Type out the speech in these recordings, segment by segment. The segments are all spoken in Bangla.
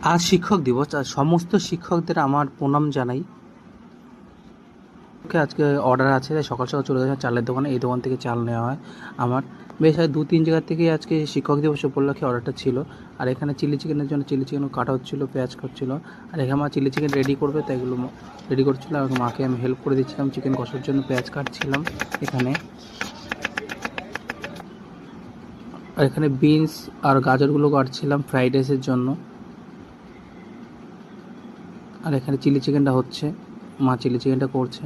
আজ শিক্ষক দিবস। আর সমস্ত শিক্ষকদের আমার প্রণাম জানাই। আজকে অর্ডার আছে, তাই সকাল সকাল চলে গেছে চালের দোকানে। এই দোকান থেকে চাল নেওয়া হয় আমার। বেশ আর 2-3 জায়গা থেকে আজকে শিক্ষক দিবস উপলক্ষে অর্ডারটা ছিল। আর এখানে চিলি চিকেনের জন্য চিলি চিকেনও কাটা হচ্ছিলো, পেঁয়াজ কাটছিলো। আর এখানে আমার চিলি চিকেন রেডি করবে, তাই এগুলো রেডি করছিলো। আর মাকে আমি হেল্প করে দিচ্ছিলাম, চিকেন কষার জন্য পেঁয়াজ কাটছিলাম এখানে। আর এখানে বিনস আর গাজরগুলো কাটছিলাম ফ্রাইড রাইসের জন্য। আর এখানে চিলি চিকেনটা হচ্ছে, মা চিলি চিকেনটা করছে।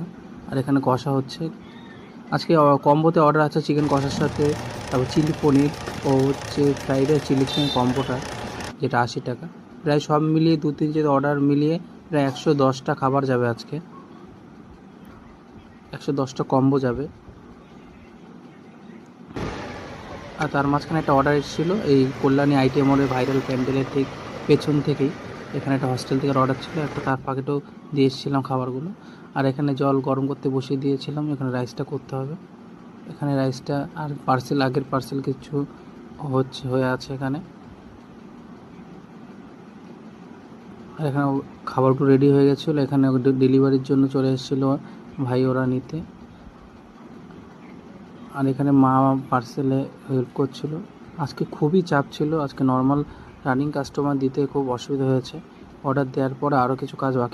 আর এখানে কষা হচ্ছে। আজকে কম্বোতে অর্ডার আছে চিকেন কষার সাথে, তারপর চিলি পনির ও হচ্ছে ফ্রাইড রাইস চিলি চিকেন কম্বোটা, যেটা 80 টাকা। প্রায় সব মিলিয়ে 2-3 যে অর্ডার মিলিয়ে প্রায় 110টা খাবার যাবে আজকে, 110টা কম্বো যাবে। আর তার মাঝখানে একটা অর্ডার এসেছিলো এই কল্যাণী আইটি মলের ভাইরাল প্যান্ডেলের ঠিক পেছন থেকেই। এখানে একটা হস্টেল থেকে অর্ডার ছিল, একটা তার পাকেটেও দিয়ে এসেছিলাম খাবারগুলো। আর এখানে জল গরম করতে বসিয়ে দিয়েছিলাম, এখানে রাইসটা করতে হবে। এখানে রাইসটা আর পার্সেল, আগের পার্সেল কিছু হয়ে আছে এখানে। আর এখানে খাবারগুলো রেডি হয়ে গেছিলো, এখানে ডেলিভারির জন্য চলে এসেছিলো ভাই ওরা নিতে। আর এখানে মা পার্সেলে হেল্প করছিল। আজকে খুবই চাপ ছিল, আজকে নর্মাল রানিং কাস্টমার দিতে খুব অসুবিধা হয়েছে। অর্ডার দেওয়ার পরে আরও কিছু কাজ বাকি